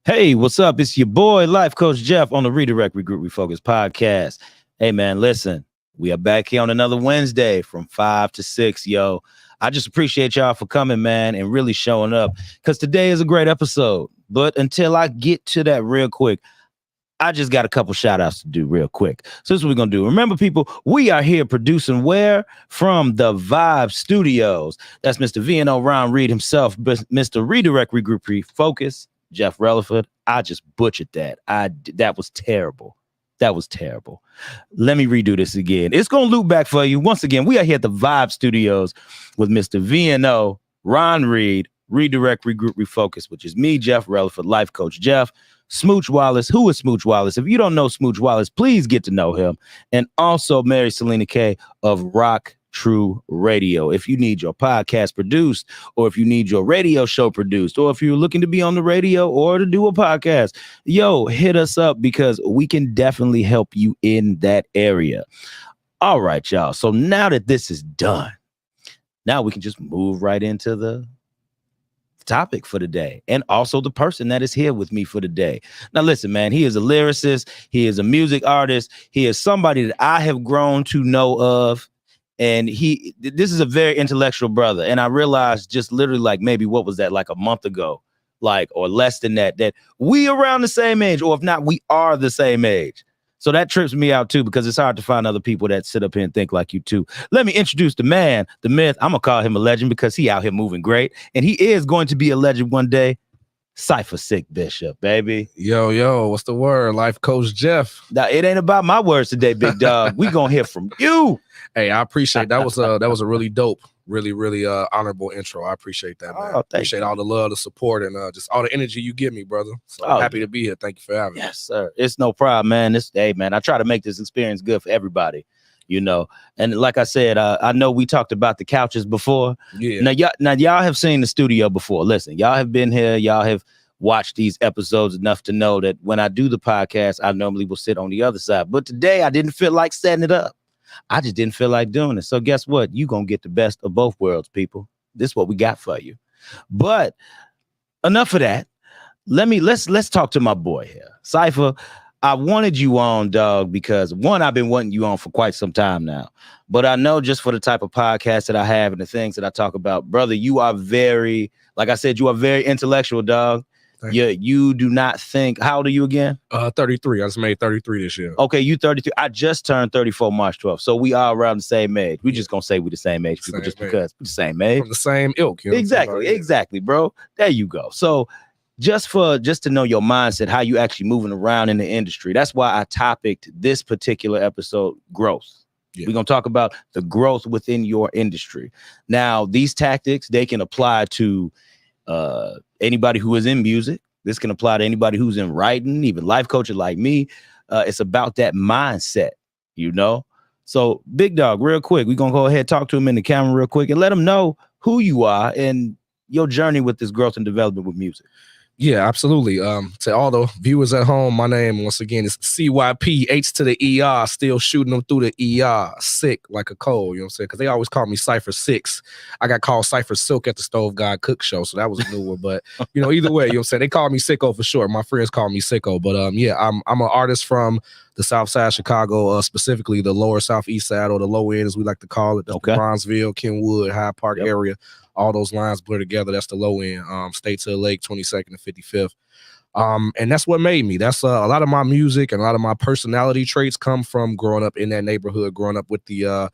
Hey, what's up? It's your boy, Life Coach Jeff on the Redirect, Regroup, Refocus podcast. Hey, man, listen, we are back here on another Wednesday from 5 to 6, yo. I just appreciate y'all for coming, man, and really showing up because today is a great episode. But until I get to that real quick, I just got a couple shout outs to do real quick. So this is what we're going to do. Remember, people, we are here producing where? From the Vibe Studios. That's Mr. VNO Ron Reed himself, Mr. Redirect, Regroup, Refocus, Jeff Relaford. I just butchered that. That was terrible. That was terrible. Let me redo this again. It's going to loop back for you. Once again, we are here at the Vibe Studios with Mr. VNO Ron Reed, Redirect, Regroup, Refocus, which is me, Jeff Relaford, Life Coach Jeff. Smooch Wallace. Who is Smooch Wallace? If you don't know Smooch Wallace, please get to know him. And also Mary Selena K of Rock True Radio. If you need your podcast produced, or if you need your radio show produced, or if you're looking to be on the radio or to do a podcast, yo, hit us up because we can definitely help you in that area. All right, y'all. So now that this is done, now we can just move right into the topic for the day, and also the person that is here with me for the day. Now listen, man, he is a lyricist, he is a music artist, he is somebody that I have grown to know of, and this is a very intellectual brother. And I realized just literally like maybe what was that, like a month ago, like, or less than that we around the same age, or if not, we are the same age. So that trips me out too, because it's hard to find other people that sit up here and think like you too. Let me introduce the man, the myth. I'm going to call him a legend because he out here moving great. And he is going to be a legend one day. Cyphersick Bishop, baby. Yo, what's the word? Life Coach Jeff. Now, it ain't about my words today, big dog. We going to hear from you. Hey, I appreciate that. Was a really dope, really honorable intro. I appreciate that, man. Appreciate all the love, the support, and just all the energy you give me, brother. So I'm happy to be here. Thank you for having me. Yes, sir. It's no problem, man. Hey, man, I try to make this experience good for everybody, you know. And like I said, I know we talked about the couches before. Yeah. Now y'all have seen the studio before. Listen, y'all have been here. Y'all have watched these episodes enough to know that when I do the podcast, I normally will sit on the other side. But today I didn't feel like setting it up. I just didn't feel like doing it. So guess what? You gonna get the best of both worlds, people. This is what we got for you. But enough of that. Let's talk to my boy here. Cypher, I wanted you on, dog, because one, I've been wanting you on for quite some time now. But I know just for the type of podcast that I have and the things that I talk about, brother, you are very, like I said, you are very intellectual, dog. You do not think. How old are you again? 33. I just made 33 this year. Okay, you 33. I just turned 34 March 12th. So we are around the same age. We just gonna say we're the same age, people, just because we're the same age. From the same ilk. You know exactly, bro. There you go. So just to know your mindset, how you actually moving around in the industry. That's why I topicked this particular episode, growth. Yeah. We're going to talk about the growth within your industry. Now, these tactics, they can apply to anybody who is in music. This can apply to anybody who's in writing, even life coaching like me. It's about that mindset, you know? So big dog, real quick, we're going to go ahead and talk to him in the camera real quick and let him know who you are and your journey with this growth and development with music. Yeah, absolutely. To all the viewers at home, my name, once again, is CYP, H to the ER, still shooting them through the ER, sick like a cold, you know what I'm saying? Because they always call me Cypher6. I got called Cypher Silk at the Stove God Cook Show, so that was a new one. But, you know, either way, you know what I'm saying? They call me Sicko for short. My friends call me Sicko. But, yeah, I'm an artist from the South Side of Chicago, specifically the lower Southeast side, or the low end, as we like to call it. That's the Bronzeville, Kenwood, Hyde Park area. All those lines blur together. That's the low end. State to the Lake, 22nd and 55th. And that's what made me. That's a lot of my music and a lot of my personality traits come from growing up in that neighborhood, growing up with the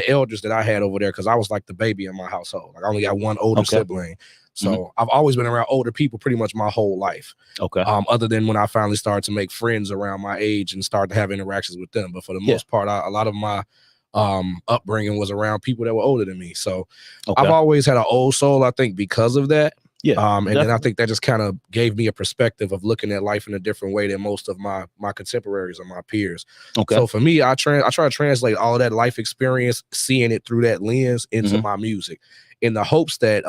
elders that I had over there, because I was like the baby in my household. Like I only got one older sibling. So I've always been around older people pretty much my whole life. Other than when I finally started to make friends around my age and start to have interactions with them. But for the most part, a lot of my upbringing was around people that were older than me. So I've always had an old soul, I think, because of that. And then I think that just kind of gave me a perspective of looking at life in a different way than most of my contemporaries or my peers. So for me, I try to translate all of that life experience, seeing it through that lens, into my music, in the hopes that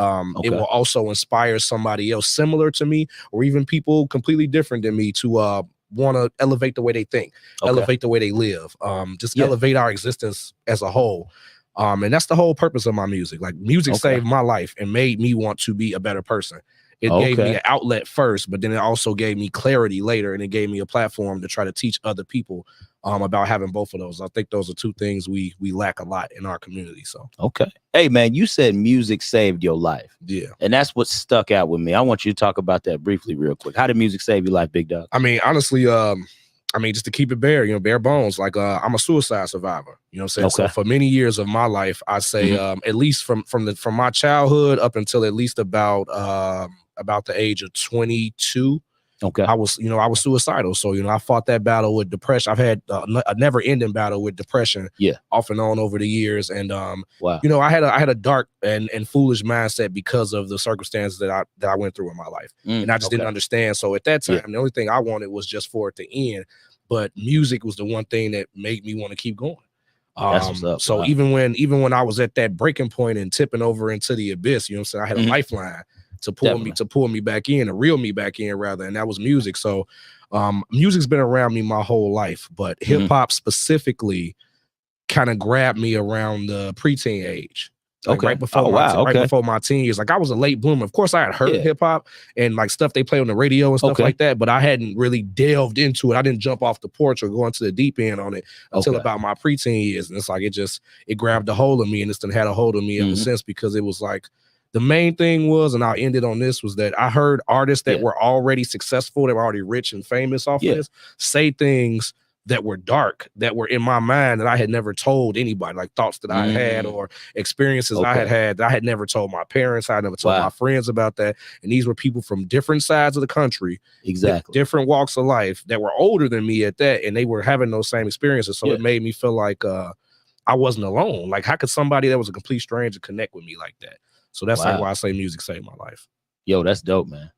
it will also inspire somebody else similar to me, or even people completely different than me, to want to elevate the way they think, elevate the way they live, just elevate our existence as a whole. And that's the whole purpose of my music. Like music saved my life and made me want to be a better person. It gave me an outlet first, but then it also gave me clarity later, and it gave me a platform to try to teach other people about having both of those. I think those are two things we lack a lot in our community. So hey man, you said music saved your life. Yeah, and that's what stuck out with me. I want you to talk about that briefly real quick. How did music save your life, Big Dog? I mean, honestly, just to keep it bare bones, like I'm a suicide survivor. You know what I'm saying? So for many years of my life, I say at least from my childhood up until at least about the age of 22. I was suicidal. So, I fought that battle with depression. I've had a never ending battle with depression off and on over the years. And, I had a dark and foolish mindset because of the circumstances that I went through in my life. And I just didn't understand. So at that time, the only thing I wanted was just for it to end. But music was the one thing that made me want to keep going. That's what's up. So even when I was at that breaking point and tipping over into the abyss, you know what I'm saying, I had a lifeline to pull me back in, to reel me back in rather, and that was music. So music's been around me my whole life, but hip hop specifically kind of grabbed me around the preteen age. Like right before my teen years. Like I was a late bloomer. Of course, I had heard hip hop and like stuff they play on the radio and stuff like that, but I hadn't really delved into it. I didn't jump off the porch or go into the deep end on it until about my preteen years. And it's like it grabbed a hold of me, and it's had a hold of me ever since, because it was like the main thing was, and I'll end it on this, was that I heard artists that were already successful, that were already rich and famous off of this, say things that were dark, that were in my mind that I had never told anybody, like thoughts that I had or experiences I had that I had never told my parents. I had never told my friends about that. And these were people from different sides of the country, different walks of life, that were older than me at that, and they were having those same experiences. So it made me feel like I wasn't alone. Like, how could somebody that was a complete stranger connect with me like that? So that's like why I say music saved my life. Yo, that's dope, man.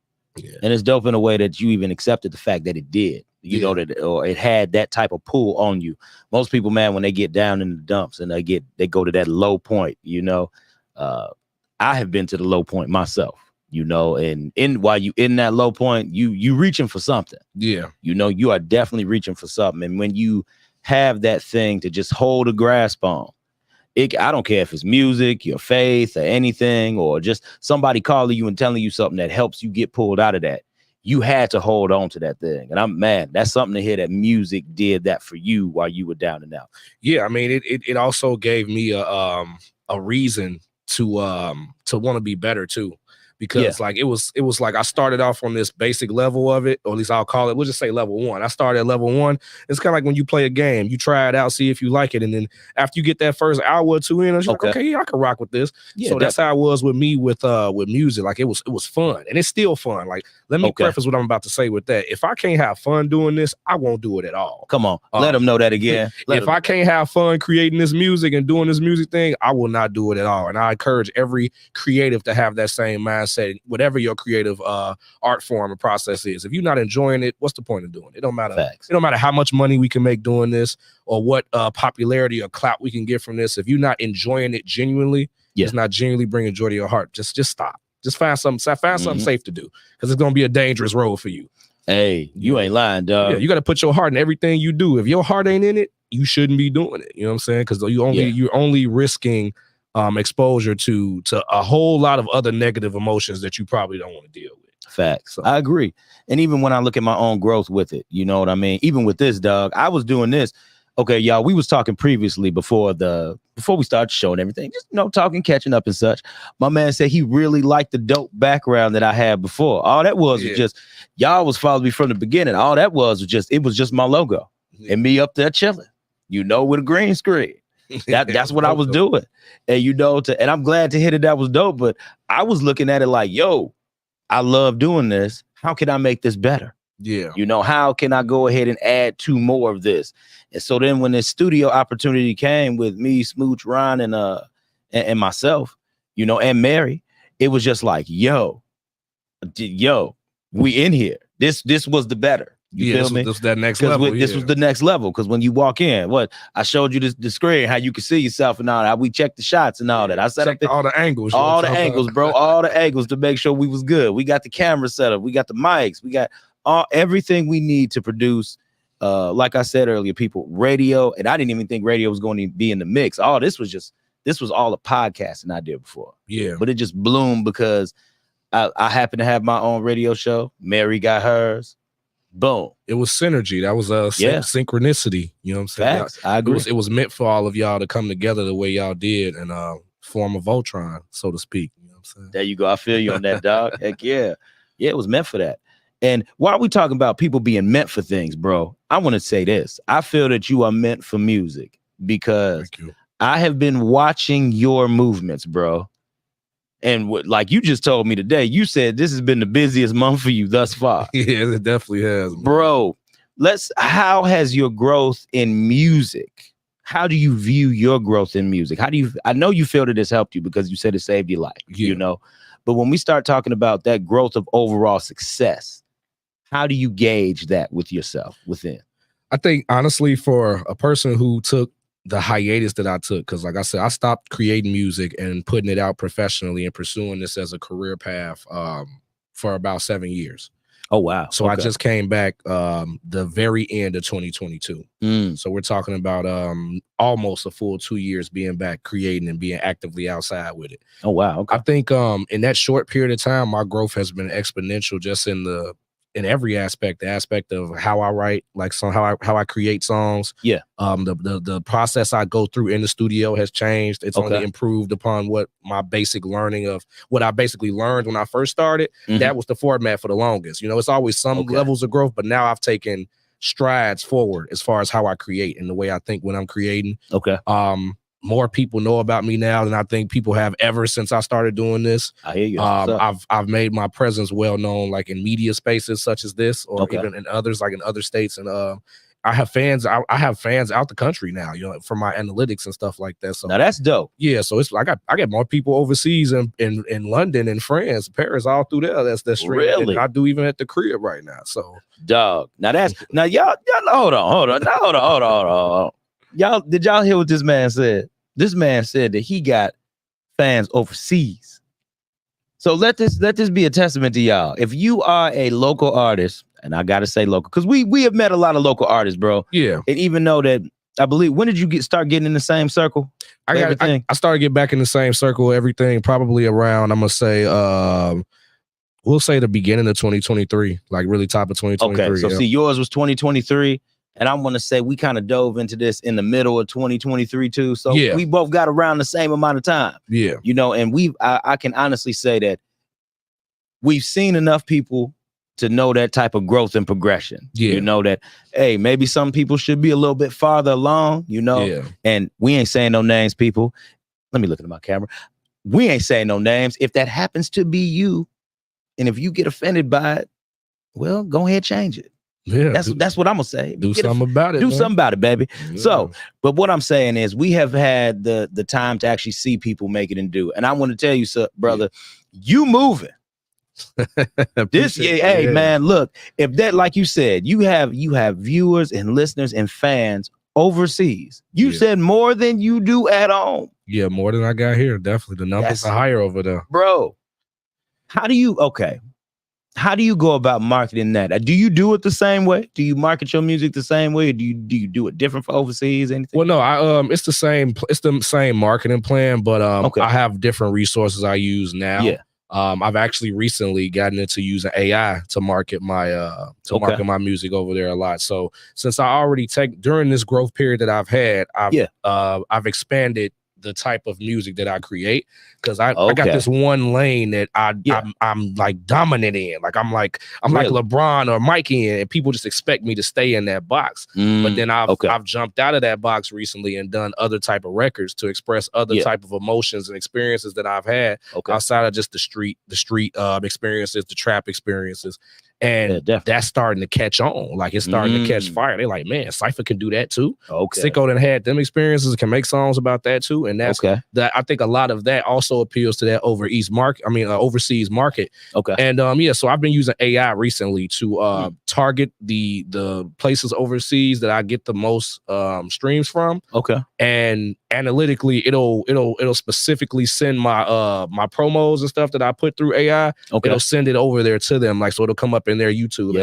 And it's dope in a way that you even accepted the fact that it did. You know that, or it had that type of pull on you. Most people, man, when they get down in the dumps and they go to that low point, I have been to the low point myself, and while you in that low point, you reaching for something. You are definitely reaching for something. And when you have that thing to just hold a grasp on, I don't care if it's music, your faith, or anything, or just somebody calling you and telling you something that helps you get pulled out of that. You had to hold on to that thing. And that's something to hear that music did that for you while you were down and out. Yeah, I mean, it also gave me a reason to want to be better too. Because like it was like I started off on this basic level of it, or at least I'll call it, we'll just say level 1. I started at level 1. It's kind of like when you play a game, you try it out, see if you like it, and then after you get that first hour or two in, it's like, okay, I can rock with this. So that's how it was with me with music. Like it was fun, and it's still fun. Like, let me preface what I'm about to say with that. If I can't have fun doing this, I won't do it at all. Come on, let them know that again. If I can't have fun creating this music and doing this music thing, I will not do it at all. And I encourage every creative to have that same mindset. Whatever your creative art form and process is, if you're not enjoying it, what's the point of doing it? It don't matter. It don't matter how much money we can make doing this, or what popularity or clout we can get from this. If you're not enjoying it genuinely, it's not genuinely bringing joy to your heart. Just stop. Just find something safe to do, because it's gonna be a dangerous road for you. Hey, you ain't lying, dog. You got to put your heart in everything you do. If your heart ain't in it, you shouldn't be doing it. You know what I'm saying? Because you're only risking exposure to a whole lot of other negative emotions that you probably don't want to deal with. Facts. So I agree. And even when I look at my own growth with it, you know what I mean? Even with this, dog, I was doing this. Okay, y'all, we was talking previously before we started the show and everything, just talking, catching up and such. My man said he really liked the dope background that I had before. All that was just, y'all was following me from the beginning. All that was just my logo and me up there chilling, with a green screen. That's what I was doing. And and I'm glad to hear that was dope, but I was looking at it like, yo, I love doing this. How can I make this better? How can I go ahead and add 2 more of this? And so then when this studio opportunity came with me, Smooch, Ron, and myself, and Mary, it was just like, yo, we in here. This was the better. You feel me? This was that next level. This was the next level. Because when you walk in, I showed you the screen, how you can see yourself and all that. We checked the shots and all that. I set up all the angles. All the angles, bro. All the angles to make sure we was good. We got the camera set up. We got the mics. We got everything we need to produce. Like I said earlier, people, radio. And I didn't even think radio was going to be in the mix. This was all a podcasting I did before. Yeah. But it just bloomed because I happen to have my own radio show. Mary got hers. Boom. It was synergy. That was synchronicity. You know what I'm saying? Facts. I agree. It was meant for all of y'all to come together the way y'all did and form a Voltron, so to speak. You know what I'm saying? There you go. I feel you on that, dog. Heck yeah. Yeah, it was meant for that. And while we talking about people being meant for things, bro, I want to say this. I feel that you are meant for music because I have been watching your movements, bro. And like you just told me today, you said this has been the busiest month for you thus far. Yeah, it definitely has, man. Bro. How has your growth in music? How do you view your growth in music? I know you feel that it's helped you because you said it saved your life, you know, but when we start talking about that growth of overall success, how do you gauge that with yourself within? I think honestly, for a person who took the hiatus that I took, because like I said, I stopped creating music and putting it out professionally and pursuing this as a career path for about 7 years. Oh, wow. So I just came back the very end of 2022. So we're talking about almost a full 2 years being back creating and being actively outside with it. Oh, wow. Okay. I think in that short period of time, my growth has been exponential just in every aspect, the aspect of how I write, like how I create songs. Yeah. The process I go through in the studio has changed. It's only improved upon what my basic learning of what I basically learned when I first started. That was the format for the longest. You know, it's always some levels of growth, but now I've taken strides forward as far as how I create and the way I think when I'm creating. More people know about me now than I think people have ever since I started doing this. I hear you. I've made my presence well known, like in media spaces such as this, or even in others, like in other states. And I have fans. I have fans out the country now, you know, for my analytics and stuff like that. So now that's dope. Yeah. So it's like I get more people overseas in London and France, Paris, all through there. That's really I do even at the crib right now. So dog. Now that's now y'all hold on. Y'all, did y'all hear what this man said? This man said that he got fans overseas. So let this be a testament to y'all. If you are a local artist, and I gotta say local, because we have met a lot of local artists, bro. Yeah. And even though that, I believe, when did you start getting in the same circle? I started getting back in the same circle, everything probably around, I'm gonna say we'll say the beginning of 2023, like really top of 2023. Okay, so see, yours was 2023. And I want to say we kind of dove into this in the middle of 2023 too. So we both got around the same amount of time. Yeah. You know, and I can honestly say that we've seen enough people to know that type of growth and progression. Yeah. You know that, hey, maybe some people should be a little bit farther along, you know. Yeah. And we ain't saying no names, people. Let me look at my camera. We ain't saying no names. If that happens to be you, and if you get offended by it, well, go ahead, change it. Yeah, that's what I'm gonna say. Do something about it. Do something about it, baby. Yeah. So, but what I'm saying is, we have had the time to actually see people make it and do. And I want to tell you, sir, brother, you moving. Hey, man, look, if that, like you said, you have viewers and listeners and fans overseas. You said more than you do at home. Yeah, more than I got here. Definitely, the numbers are higher over there, bro. How do you go about marketing that? Do you do it the same way? Do you market your music the same way? Or do you do it different for overseas? Anything? Well, no, it's the same marketing plan, but I have different resources I use now. Yeah. I've actually recently gotten into using AI to market my market my music over there a lot. So since I already during this growth period that I've had, I've expanded the type of music that I create, because I got this one lane that I'm like dominant in. Like I'm like LeBron or Mikey in, and people just expect me to stay in that box. But then I've jumped out of that box recently and done other type of records to express other type of emotions and experiences that I've had outside of just the street experiences, the trap experiences. And that's starting to catch on. Like it's starting to catch fire. They're like, man, Cypher can do that too. Sicko done had them experiences, can make songs about that too. And that's that. I think a lot of that also appeals to that overseas market. And so I've been using AI recently to target the places overseas that I get the most streams from. And analytically, it'll specifically send my my promos and stuff that I put through AI. It'll send it over there to them. Like, so it'll come up in their YouTube.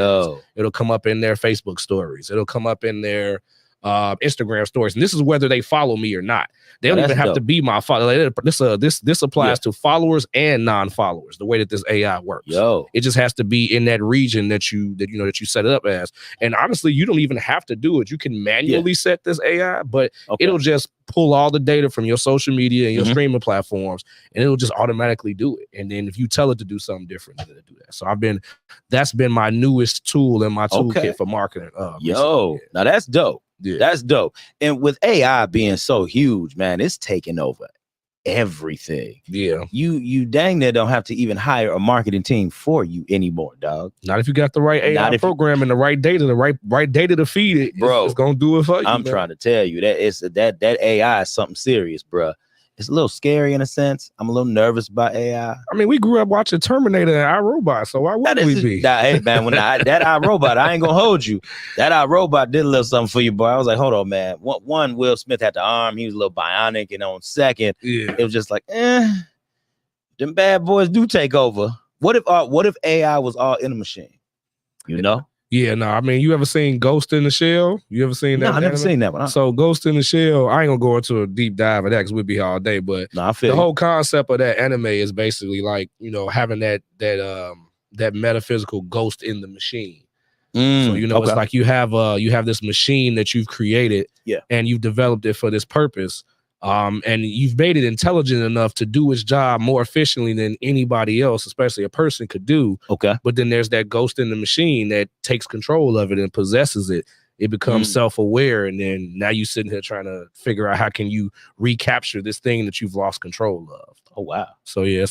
It'll come up in their Facebook stories. It'll come up in their Instagram stories, and this is whether they follow me or not. They don't even have to be my follower. This applies to followers and non-followers. The way that this AI works, it just has to be in that region that you set it up as. And honestly, you don't even have to do it. You can manually set this AI, but it'll just pull all the data from your social media and your streaming platforms, and it'll just automatically do it. And then if you tell it to do something different, it'll do that. So that's been my newest tool in my toolkit for marketing. Now that's dope. Yeah. That's dope. And with AI being so huge, man, it's taking over everything. Yeah. You dang near don't have to even hire a marketing team for you anymore, dog. Not if you got the right AI program and the right data, the right data to feed it. Bro, it's gonna do it for you. I'm trying to tell you that that AI is something serious, bro. It's a little scary in a sense. I'm a little nervous about AI. I mean, we grew up watching Terminator and iRobot, so why wouldn't we be? Hey, man, that iRobot, I ain't gonna hold you. That iRobot did a little something for you, boy. I was like, hold on, man. One, Will Smith had the arm. He was a little bionic, and on second, it was just like, them bad boys do take over. What if AI was all in a machine? You know? Yeah, no, I mean, you ever seen Ghost in the Shell? You ever seen that? No, I never seen that one. So Ghost in the Shell, I ain't gonna go into a deep dive of that because we'd be here all day, but the whole concept of that anime is basically like, having that metaphysical ghost in the machine. So, it's like you have this machine that you've created and you've developed it for this purpose. And you've made it intelligent enough to do its job more efficiently than anybody else, especially a person, could do. But then there's that ghost in the machine that takes control of it and possesses it. It becomes self-aware, and then now you sitting here trying to figure out how can you recapture this thing that you've lost control of. Oh wow! So yeah,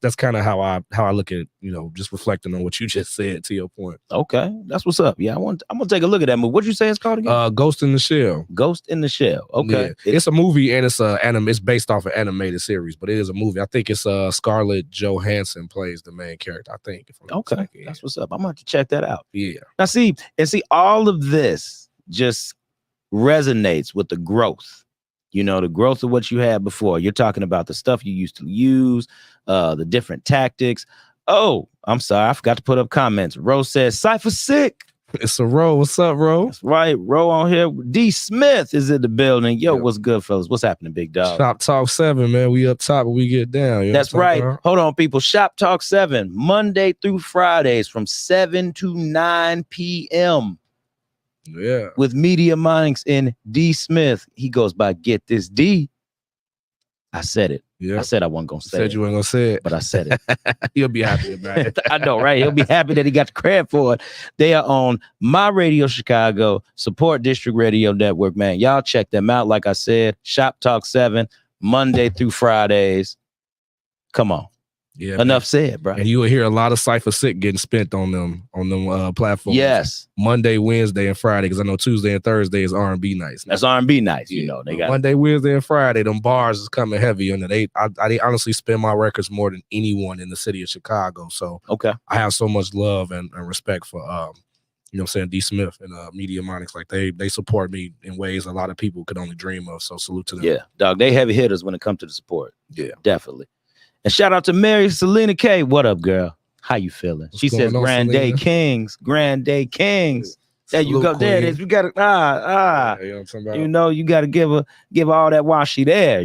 that's kind of how I look at just reflecting on what you just said. To your point. Okay, that's what's up. Yeah, I'm gonna take a look at that movie. What'd you say it's called again? Ghost in the Shell. Ghost in the Shell. Okay, it's a movie and it's based off an animated series, but it is a movie. I think it's Scarlett Johansson plays the main character. I think. That's what's up. I'm gonna have to check that out. Yeah. Now see all of this just resonates with the growth. The growth of what you had before. You're talking about the stuff you used to use, the different tactics. Oh, I'm sorry. I forgot to put up comments. Ro says, Cyphersick. It's a Ro. What's up, Ro? That's right. Ro on here. D Smith is in the building. Yo, what's good, fellas? What's happening, big dog? Shop Talk 7, man. We up top and we get down. That's right. Hold on, people. Shop Talk 7, Monday through Fridays from 7 to 9 p.m. Yeah. With Media Minds and D Smith. He goes by Get This D. I said it. Yeah. I said I wasn't gonna say it. Said you weren't gonna say it. But I said it. He'll be happy about it. I know, right? He'll be happy that he got the credit for it. They are on My Radio Chicago, Support District Radio Network, man. Y'all check them out. Like I said, Shop Talk 7, Monday through Fridays. Come on. Yeah, enough said, bro. And you will hear a lot of Cyphersick getting spent on them platforms. Yes, Monday, Wednesday, and Friday, because I know Tuesday and Thursday is R&B nights. That's R&B nights. They got Monday, Wednesday, and Friday. Them bars is coming heavy, and they honestly spin my records more than anyone in the city of Chicago. So I have so much love and respect for D Smith and Media Minds. Like they support me in ways a lot of people could only dream of. So salute to them. Yeah, dog. They heavy hitters when it comes to the support. Yeah, definitely. And shout out to Mary Selena K. What up, girl? How you feeling? She says, Grand Day Kings. Grand Day Kings. There you go. There it is. We got to, you got to give all that while she there,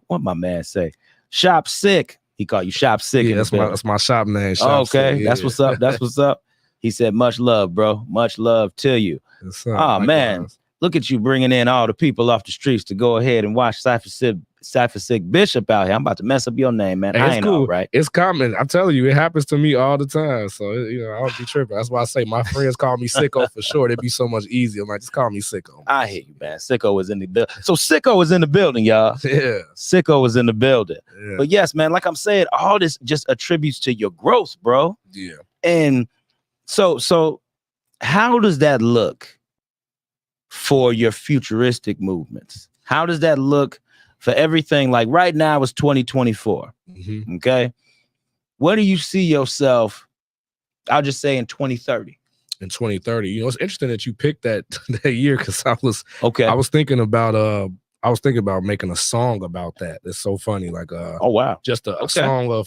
What my man say? Shop Sick. He called you Shop Sick. Yeah, that's my shop name. Shop Sick. That's what's up. That's what's up. He said, much love, bro. Much love to you. Man. Look at you bringing in all the people off the streets to go ahead and watch Cyphersick Bishop out here. I'm about to mess up your name, man. Hey, I ain't all right. It's common. I'm telling you, it happens to me all the time. So, I don't be tripping. That's why I say my friends call me Sicko for short. It'd be so much easier. I'm like, just call me Sicko. I hear you, man. Sicko is in the building. So Sicko is in the building, y'all. Yeah. Sicko is in the building. Yeah. But yes, man, like I'm saying, all this just attributes to your growth, bro. Yeah. And so how does that look for your futuristic movements? How does that look for everything? Like right now it's 2024. Okay. Where do you see yourself? I'll just say in 2030. In 2030. It's interesting that you picked that year, because I was thinking about I was thinking about making a song about that. It's so funny. Like Oh wow. just a song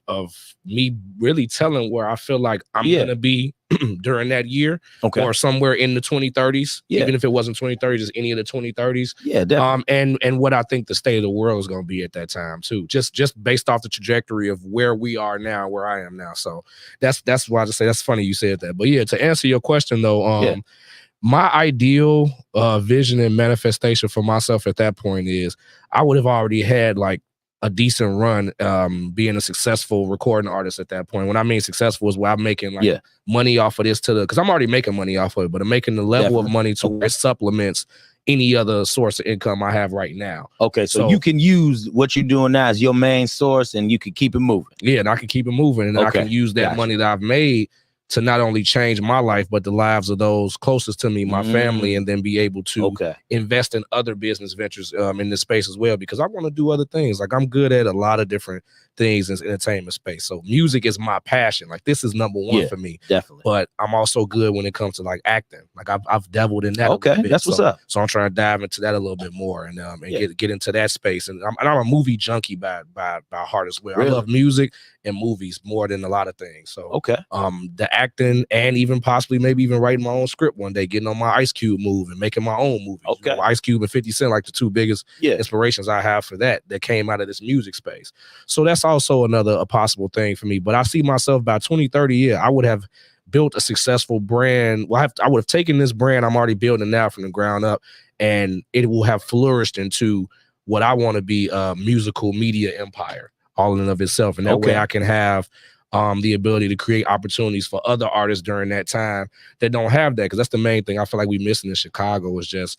of me really telling where I feel like I'm gonna be during that year, or somewhere in the 2030s, even if it wasn't 2030s, just any of the 2030s. Yeah, definitely. And what I think the state of the world is gonna be at that time too, just based off the trajectory of where we are now, where I am now. So that's why I just say that's funny you said that. But yeah, to answer your question though, my ideal vision and manifestation for myself at that point is I would have already had like a decent run being a successful recording artist at that point. When I mean successful is where I'm making like money off of this because I'm already making money off of it, but I'm making the level of money to where it supplements any other source of income I have right now. Okay, so you can use what you're doing now as your main source and you can keep it moving. Yeah, and I can keep it moving, and then I can use that money that I've made to not only change my life, but the lives of those closest to me, my family, and then be able to invest in other business ventures in this space as well, because I want to do other things. Like I'm good at a lot of different things in the entertainment space. So music is my passion. Like this is number one for me. Definitely. But I'm also good when it comes to like acting. Like I've dabbled in that. Okay, that's what's up. So I'm trying to dive into that a little bit more and get into that space. And I'm a movie junkie by heart as well. Really? I love music and movies more than a lot of things. So the acting and even possibly maybe even writing my own script one day, getting on my Ice Cube move and making my own movie. You know, Ice Cube and 50 Cent, like the two biggest inspirations I have for that came out of this music space. So that's also a possible thing for me. But I see myself by 2030, I would have built a successful brand. Well, I would have taken this brand I'm already building now from the ground up, and it will have flourished into what I want to be a musical media empire all in and of itself. And that way I can have the ability to create opportunities for other artists during that time that don't have that. Because that's the main thing I feel like we missing in Chicago is just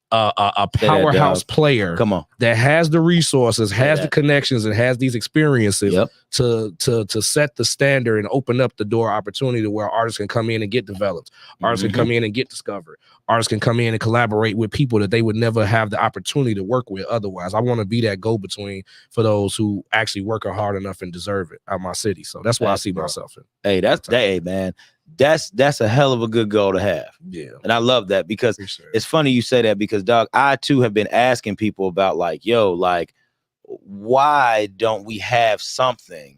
a powerhouse player that has the resources, has the connections, and has these experiences to set the standard and open up the door opportunity to where artists can come in and get developed, artists can come in and get discovered, artists can come in and collaborate with people that they would never have the opportunity to work with otherwise. I want to be that go-between for those who actually work hard enough and deserve it out of my city. So that's why I see myself in. Hey, man. That's a hell of a good goal to have. Yeah. And I love that because it's funny you say that because, dog, I too have been asking people about like, yo, like, why don't we have something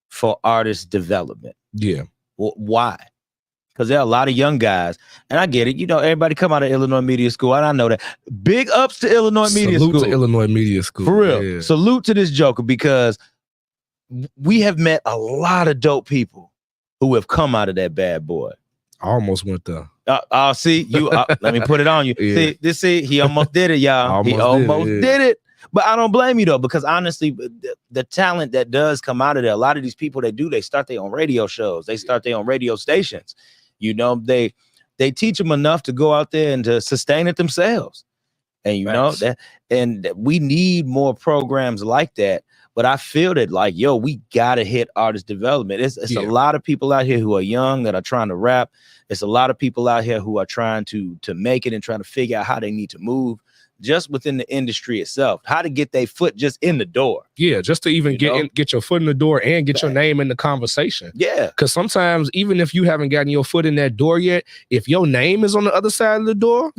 for artist development? Yeah. Why? Because there are a lot of young guys, and I get it. You know, everybody come out of Illinois Media School, and I know that. Big ups to Illinois Media School. Salute to Illinois Media School. For real. Yeah. Salute to this joker because we have met a lot of dope people who have come out of that bad boy. I almost went there. See, you. Let me put it on you. See, he almost did it, y'all. He almost did it. But I don't blame you though, because honestly, the talent that does come out of there, a lot of these people they start their own radio shows, they start their own radio stations. You know, they teach them enough to go out there and to sustain it themselves. And you know that, and we need more programs like that. But I feel that like, yo, we gotta hit artist development. It's a lot of people out here who are young that are trying to rap. It's a lot of people out here who are trying to make it and trying to figure out how they need to move just within the industry itself, how to get their foot just in the door. Yeah, just to even get your foot in the door and get your name in the conversation. Yeah. Because sometimes even if you haven't gotten your foot in that door yet, if your name is on the other side of the door,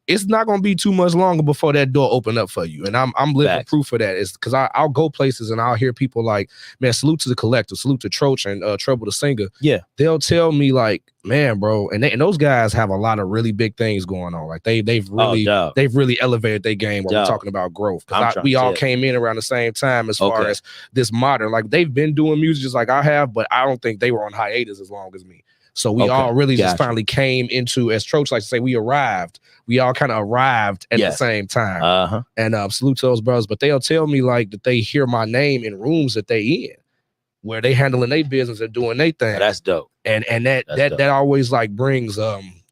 it's not going to be too much longer before that door open up for you. And I'm living proof of that. Is because I'll go places and I'll hear people like, man, salute to the collective, salute to Troach and Trouble the Singer. Yeah. They'll tell me like, man, bro, and those guys have a lot of really big things going on. Like they've really elevated their game while we're talking about growth. We all came in around the same time as far as this modern. Like they've been doing music just like I have, but I don't think they were on hiatus as long as me. So we all really just finally came into, as Troach likes to say, we arrived. We all kind of arrived at the same time. And salute to those brothers. But they'll tell me like that they hear my name in rooms that they in, where they handling their business and doing their thing. That's dope. And that always like brings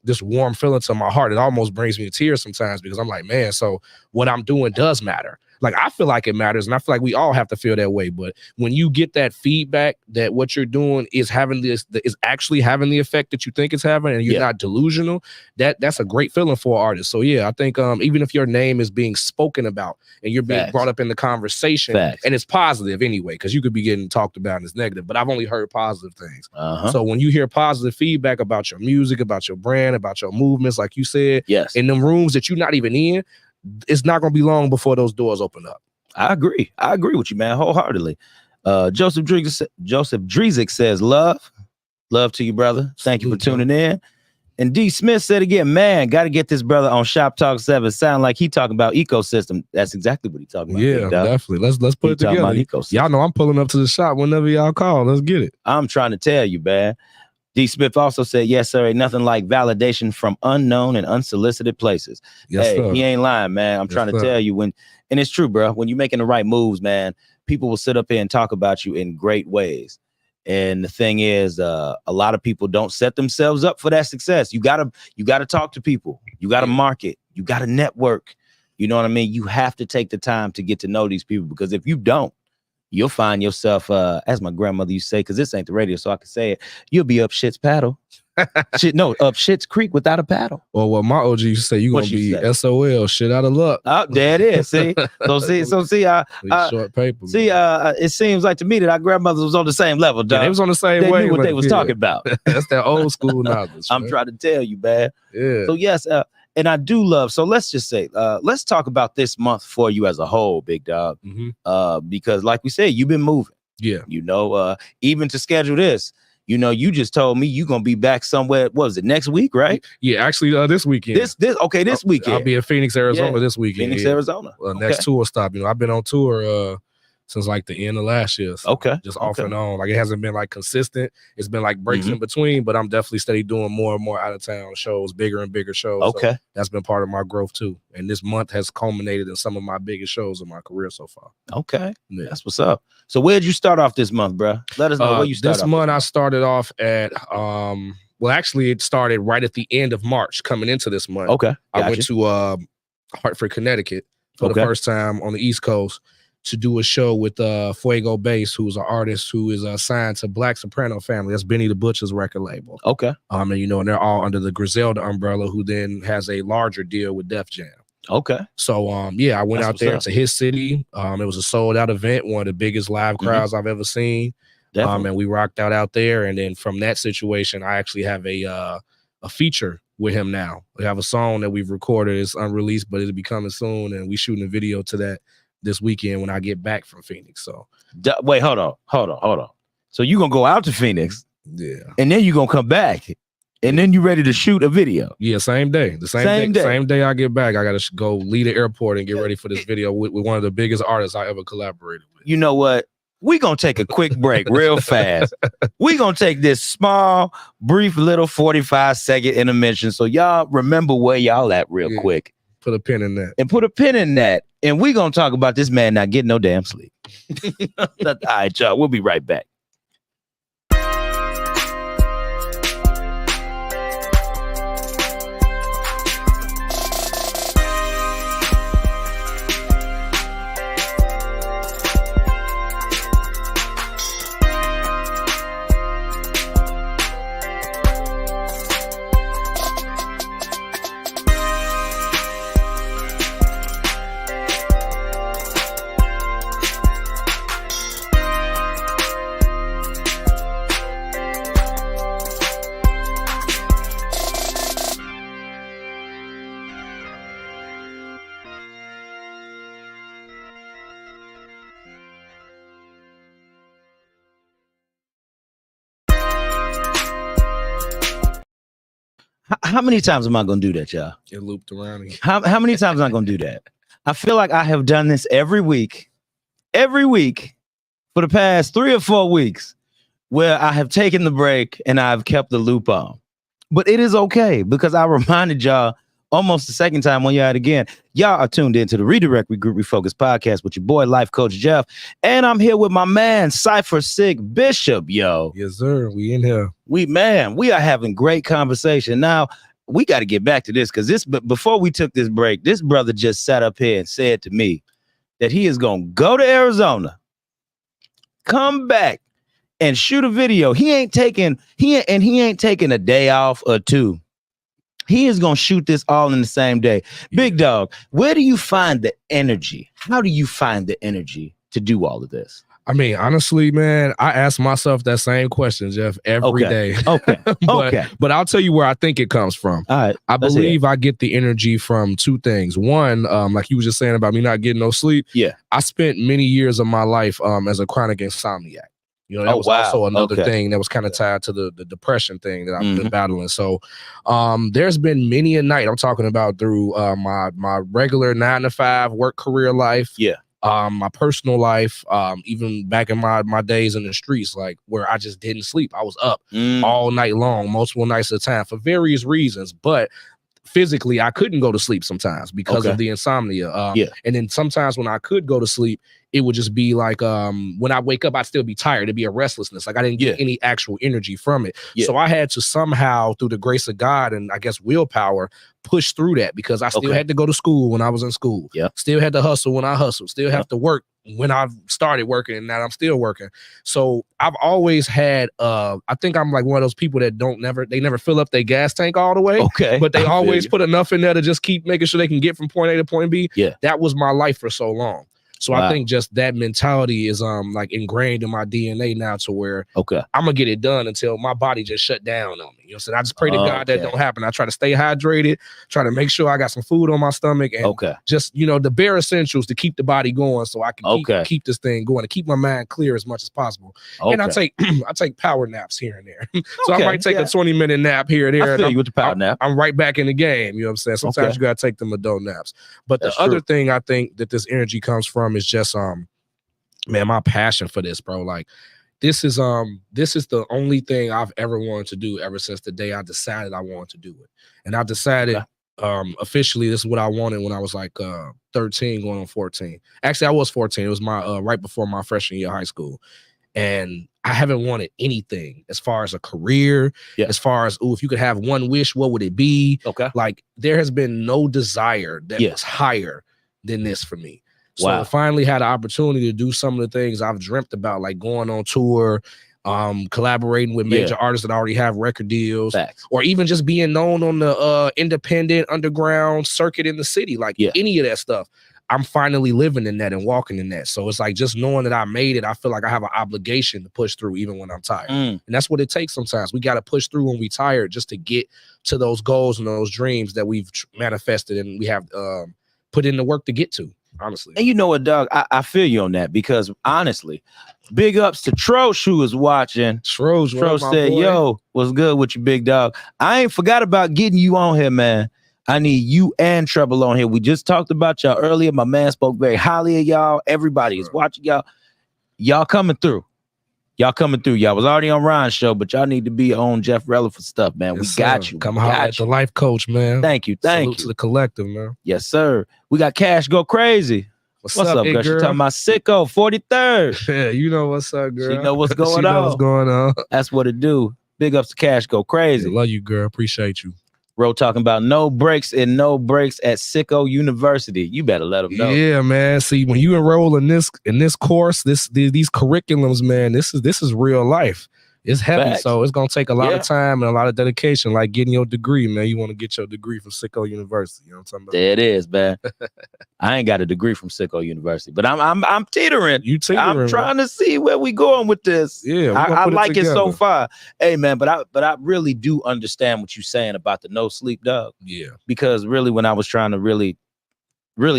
this warm feeling to my heart. It almost brings me to tears sometimes because I'm like, man, so what I'm doing does matter. Like I feel like it matters, and I feel like we all have to feel that way. But when you get that feedback that what you're doing is actually having the effect that you think it's having, and you're not delusional, that's a great feeling for an artist. So yeah, I think even if your name is being spoken about and you're being brought up in the conversation, and it's positive anyway, because you could be getting talked about and it's negative, but I've only heard positive things. So when you hear positive feedback about your music, about your brand, about your movements, like you said, in them rooms that you're not even in, it's not going to be long before those doors open up. I agree with you, man, wholeheartedly. Joseph Drezik says, love to you, brother. Thank you for tuning in. And D Smith said again, man, got to get this brother on Shop Talk 7. Sound like he talking about ecosystem. That's exactly what he talking about. Yeah, definitely. Let's put it together. Y'all know I'm pulling up to the shop whenever y'all call. Let's get it. I'm trying to tell you, man. D Smith also said, yes, sir, ain't nothing like validation from unknown and unsolicited places. Yes, sir. He ain't lying, man. I'm trying to tell you, and it's true, bro. When you're making the right moves, man, people will sit up here and talk about you in great ways. And the thing is, a lot of people don't set themselves up for that success. You gotta talk to people. You gotta market. You gotta network. You know what I mean? You have to take the time to get to know these people, because if you don't, you'll find yourself, as my grandmother used to say, because this ain't the radio, so I can say it, you'll be up shit's paddle. Up shit's creek without a paddle. Or what my OG used to say, you gonna be SOL, shit out of luck. Oh, there it is. See, short paper. See, it seems like to me that our grandmothers was on the same level, dog. Yeah, they was on the same they way. Knew what they was talking about. That's that old school knowledge. I'm trying to tell you, man. Yeah. So yes, and I do love. So let's just say, let's talk about this month for you as a whole, big dog. Because like we said, you've been moving. Yeah. You know, even to schedule this. You know, you just told me you're gonna be back somewhere. What was it, next week, right? Yeah, actually, this weekend. This weekend. I'll be in Phoenix, Arizona this weekend. Phoenix, Arizona. Next tour stop. You know, I've been on tour since like the end of last year. So just off and on. Like, it hasn't been like consistent. It's been like breaks in between, but I'm definitely steady doing more and more out of town shows, bigger and bigger shows. So that's been part of my growth too. And this month has culminated in some of my biggest shows of my career so far. Yeah. That's what's up. So where'd you start off this month, bro? Let us know where you started. This month I started off at well, actually it started right at the end of March coming into this month. I went to Hartford, Connecticut for the first time on the East Coast to do a show with Fuego Bass, who's an artist who is signed to Black Soprano Family. That's Benny the Butcher's record label. And you know, and they're all under the Griselda umbrella, who then has a larger deal with Def Jam. So yeah, I went out there to his city. It was a sold out event, one of the biggest live crowds I've ever seen. And we rocked out there. And then from that situation, I actually have a feature with him now. We have a song that we've recorded. It's unreleased, but it'll be coming soon. And we shooting a video to that this weekend when I get back from Phoenix. So wait, hold on. So you gonna go out to Phoenix, and then you gonna come back, and then you ready to shoot a video? Yeah, same day. The same day I get back, I gotta go leave the airport and get ready for this video with one of the biggest artists I ever collaborated with. You know what? We gonna take a quick break real fast. We gonna take this small, brief little 45-second intermission, so y'all remember where y'all at real quick. Put a pin in that. And put a pin in that. And we're going to talk about this man not getting no damn sleep. All right, y'all. We'll be right back. How many times am I going to do that, y'all? It looped around again. How many times am I going to do that? I feel like I have done this every week for the past 3 or 4 weeks, where I have taken the break and I've kept the loop on. But it is okay, because I reminded y'all almost the second time when you're at it again. Y'all are tuned into the Redirect Regroup Refocus podcast with your boy, Life Coach Jeff. And I'm here with my man, Cyphersick Bishop, yo. Yes, sir. We in here. We are having great conversation. Now, we got to get back to this, because before we took this break, this brother just sat up here and said to me that he is going to go to Arizona, come back, and shoot a video. He ain't taking a day off or two. He is going to shoot this all in the same day. Big dog, where do you find the energy? How do you find the energy to do all of this? I mean, honestly, man, I ask myself that same question, Jeff, every day. Okay. But I'll tell you where I think it comes from. All right. I believe I get the energy from two things. One, like you were just saying about me not getting no sleep. Yeah. I spent many years of my life as a chronic insomniac. You know, that was also another thing that was kind of tied to the depression thing that I've been battling. So there's been many a night, I'm talking about through my regular 9-to-5 work career life. Yeah. My personal life, even back in my days in the streets, like where I just didn't sleep. I was up all night long, multiple nights at a time for various reasons. But physically, I couldn't go to sleep sometimes because of the insomnia. And then sometimes when I could go to sleep, it would just be like when I wake up, I'd still be tired. It'd be a restlessness. Like I didn't get any actual energy from it. So I had to somehow, through the grace of God and I guess willpower, push through that because I still had to go to school when I was in school. Still had to hustle when I hustled. Still have to work when I started working, and now I'm still working. So I've always had I think I'm like one of those people that never fill up their gas tank all the way. But they always put enough in there to just keep making sure they can get from point A to point B. That was my life for so long. So I think just that mentality is like ingrained in my DNA now to where I'm gonna get it done until my body just shut down on me. You know what I'm saying? I just pray to God that don't happen. I try to stay hydrated, try to make sure I got some food on my stomach, and just, you know, the bare essentials to keep the body going so I can keep this thing going, to keep my mind clear as much as possible. And I take power naps here and there. So I might take a 20-minute nap here or there. I feel you with the power nap. I'm right back in the game. You know what I'm saying? Sometimes you gotta take them adult naps. But the other thing I think that this energy comes from is just man, my passion for this, bro. Like this is the only thing I've ever wanted to do ever since the day I decided I wanted to do it. And I decided officially this is what I wanted when I was like 13 going on 14. Actually, I was 14. It was my right before my freshman year of high school. And I haven't wanted anything as far as a career, as far as, if you could have one wish, what would it be? Like there has been no desire that was higher than this for me. So I finally had an opportunity to do some of the things I've dreamt about, like going on tour, collaborating with major artists that already have record deals, or even just being known on the independent underground circuit in the city, like any of that stuff. I'm finally living in that and walking in that. So it's like just knowing that I made it, I feel like I have an obligation to push through even when I'm tired. And that's what it takes sometimes. We got to push through when we tired just to get to those goals and those dreams that we've manifested and we have put in the work to get to. Honestly. And you know what, Doug? I feel you on that because honestly, big ups to Trosh who was watching. Trosh said, yo, what's good with you, big dog? I ain't forgot about getting you on here, man. I need you and Treble on here. We just talked about y'all earlier. My man spoke very highly of y'all. Everybody is watching y'all. Y'all coming through. Y'all coming through. Y'all was already on Ryan's show, but y'all need to be on Jeff Relevant stuff, man. We got you. Come holler at the life coach, man. Thank you. Salute to the collective, man. Yes, sir. We got Cash Go Crazy. What's up, girl? She talking about Sicko 43rd. Yeah, you know what's up, girl. She know what's going on. What's going on. That's what it do. Big ups to Cash Go Crazy. Love you, girl. Appreciate you. Ro talking about no breaks at Sicko University. You better let them know. Yeah, man. See, when you enroll in this course, these curriculums, man, this is real life. It's heavy, so it's gonna take a lot of time and a lot of dedication. Like getting your degree, man. You want to get your degree from Sicko University. You know what I'm talking about? There it is, man. I ain't got a degree from Sicko University, but I'm teetering. You teetering? I'm trying to see where we going with this. Yeah, I like it so far. Hey, man, but I really do understand what you're saying about the no sleep, Doug. Yeah, because really, when I was trying to really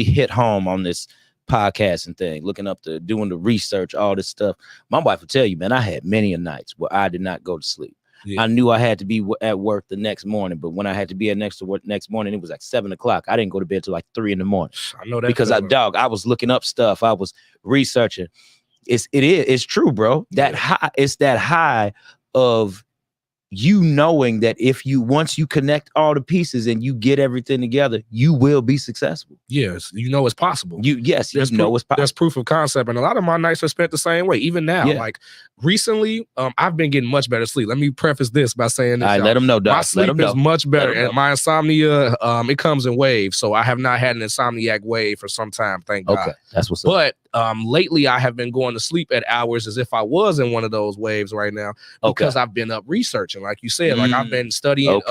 hit home on this podcasting thing, looking up doing the research, all this stuff, my wife will tell you, man, I had many a nights where I did not go to sleep. I knew I had to be at work the next morning, but when I had to be at next morning, it was like 7 o'clock. I didn't go to bed till like 3 in the morning. I know that because I was looking up stuff. I was researching. It's true, bro. It's that high of you knowing that once you connect all the pieces and you get everything together, you will be successful. Yes, you know it's possible. There's proof of concept, and a lot of my nights are spent the same way. Even now, like Recently, I've been getting much better sleep. Let me preface this by saying this. All right, let them know, Doc. My sleep is much better, and my insomnia, it comes in waves. So I have not had an insomniac wave for some time, thank God. Okay, that's what's up. But lately, I have been going to sleep at hours as if I was in one of those waves right now because I've been up researching, like you said. Like I've been studying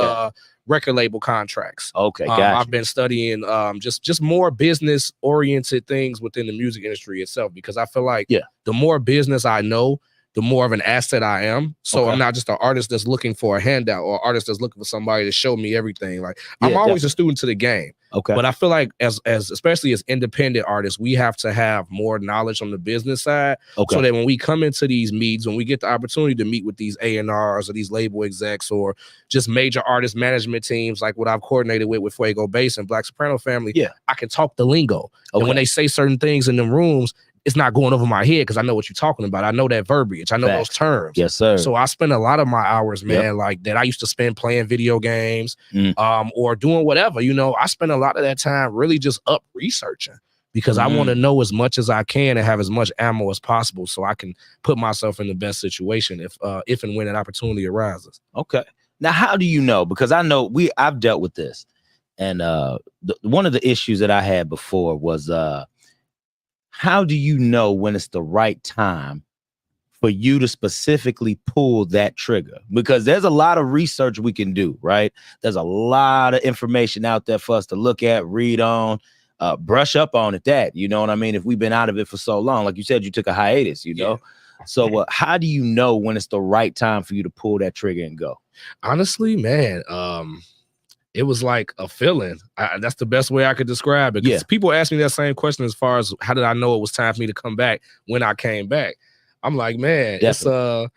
record label contracts. Okay, gotcha. I've been studying just more business oriented things within the music industry itself, because I feel like the more business I know, the more of an asset I am. So I'm not just an artist that's looking for a handout or artist that's looking for somebody to show me everything. Like I'm always a student to the game. Okay. But I feel like as especially as independent artists, we have to have more knowledge on the business side. So that when we come into these meets, when we get the opportunity to meet with these A&Rs or these label execs or just major artist management teams, like what I've coordinated with Fuego Bass and Black Soprano Family, I can talk the lingo. And when they say certain things in the rooms, it's not going over my head because I know what you're talking about. I know that verbiage. I know those terms. Yes, sir. So I spend a lot of my hours, man, like that I used to spend playing video games or doing whatever. You know, I spend a lot of that time really just up researching because I want to know as much as I can and have as much ammo as possible so I can put myself in the best situation if and when an opportunity arises. Okay. Now, how do you know? Because I know I've dealt with this. And one of the issues that I had before was how do you know when it's the right time for you to specifically pull that trigger? Because there's a lot of research we can do, right? There's a lot of information out there for us to look at, read on, brush up on at you know what I mean? If we've been out of it for so long, like you said, you took a hiatus, you know? So how do you know when it's the right time for you to pull that trigger and go? Honestly, man, it was like a feeling. That's the best way I could describe it. Because people ask me that same question as far as how did I know it was time for me to come back when I came back. I'm like, man, it's a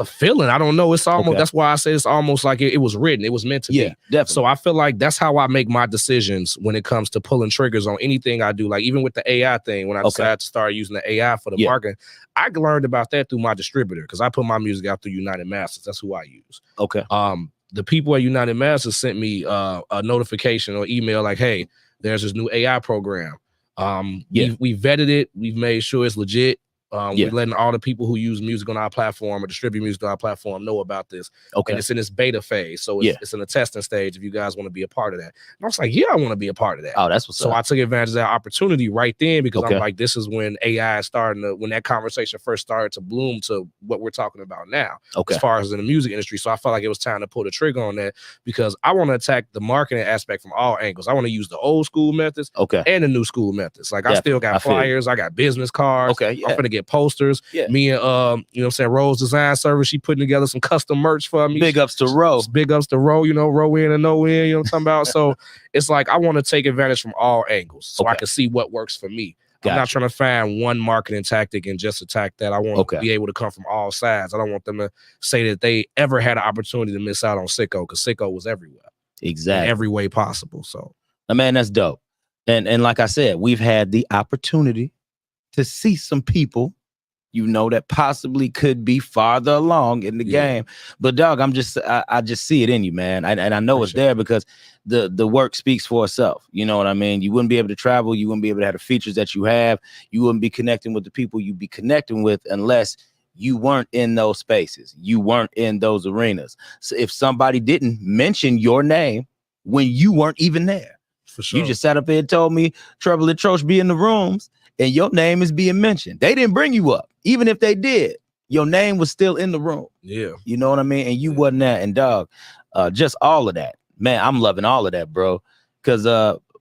feeling. I don't know. It's almost that's why I say it's almost like it was written. It was meant to be. Definitely. So I feel like that's how I make my decisions when it comes to pulling triggers on anything I do. Like even with the AI thing, when I decided to start using the AI for the marketing, I learned about that through my distributor because I put my music out through United Masters. That's who I use. Okay. The people at United Masters sent me a notification or email like, hey, there's this new AI program. We vetted it. We've made sure it's legit. We're letting all the people who use music on our platform or distribute music on our platform know about this. And it's in its beta phase. So it's in the testing stage if you guys want to be a part of that. And I was like, I want to be a part of that. Oh, that's what's up. So I took advantage of that opportunity right then because I'm like, this is when AI is starting to, when that conversation first started to bloom to what we're talking about now, as far as in the music industry. So I felt like it was time to pull the trigger on that because I want to attack the marketing aspect from all angles. I want to use the old school methods and the new school methods. Like I still got flyers, I got business cards. I'm gonna get posters. Me and you know what I'm saying, Rose Design Service, she putting together some custom merch for me. Big ups to Rose. Big ups to Rose, you know, row in and no in, you know what I'm talking about? So it's like I want to take advantage from all angles so I can see what works for me. I'm not trying to find one marketing tactic and just attack that. I want to be able to come from all sides. I don't want them to say that they ever had an opportunity to miss out on Sicko because Sicko was everywhere. Exactly. In every way possible. So man, that's dope. And like I said, we've had the opportunity to see some people, you know, that possibly could be farther along in the game. But dog, I just see it in you, man. And I know it's there because the work speaks for itself. You know what I mean? You wouldn't be able to travel. You wouldn't be able to have the features that you have. You wouldn't be connecting with the people you'd be connecting with unless you weren't in those spaces. You weren't in those arenas. So if somebody didn't mention your name when you weren't even there, for sure. You just sat up there and told me Trouble and Troche be in the rooms and your name is being mentioned. They didn't bring you up. Even if they did, your name was still in the room. Yeah. You know what I mean? And you wasn't there. And dog, just all of that. Man, I'm loving all of that, bro. Because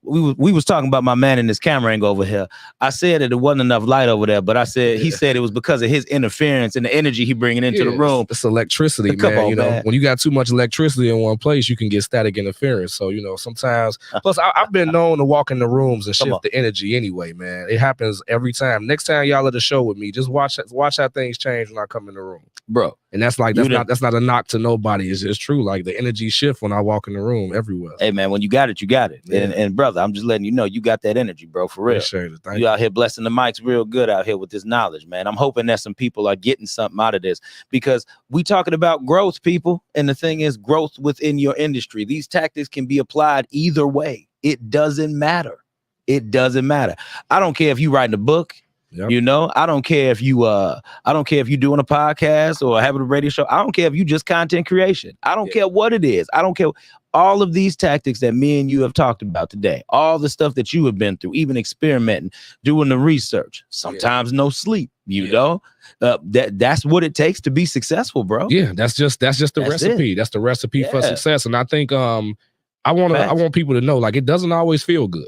we was talking about my man in this camera angle over here. I said that it wasn't enough light over there, but I said he said it was because of his interference and the energy he bringing into the room. It's electricity, man. You know, when you got too much electricity in one place, you can get static interference. So you know, sometimes. Plus, I've been known to walk in the rooms and shift the energy anyway, man. It happens every time. Next time y'all at the show with me, just watch how things change when I come in the room, bro. And that's not a knock to nobody. It's true. Like the energy shift when I walk in the room everywhere. Hey man, when you got it, you got it. Yeah. And brother, I'm just letting you know you got that energy, bro, for real. You out here blessing the mics real good out here with this knowledge, man. I'm hoping that some people are getting something out of this because we talking about growth, people. And the thing is growth within your industry. These tactics can be applied either way. It doesn't matter. It doesn't matter. I don't care if you writing a book. Yep. You know, I don't care if you doing a podcast or having a radio show. I don't care if you just content creation. I don't care what it is. I don't care. All of these tactics that me and you have talked about today, all the stuff that you have been through, even experimenting, doing the research, sometimes no sleep, you know, that's what it takes to be successful, bro. Yeah, that's just the recipe. That's the recipe for success. And I think I want people to know, like, it doesn't always feel good,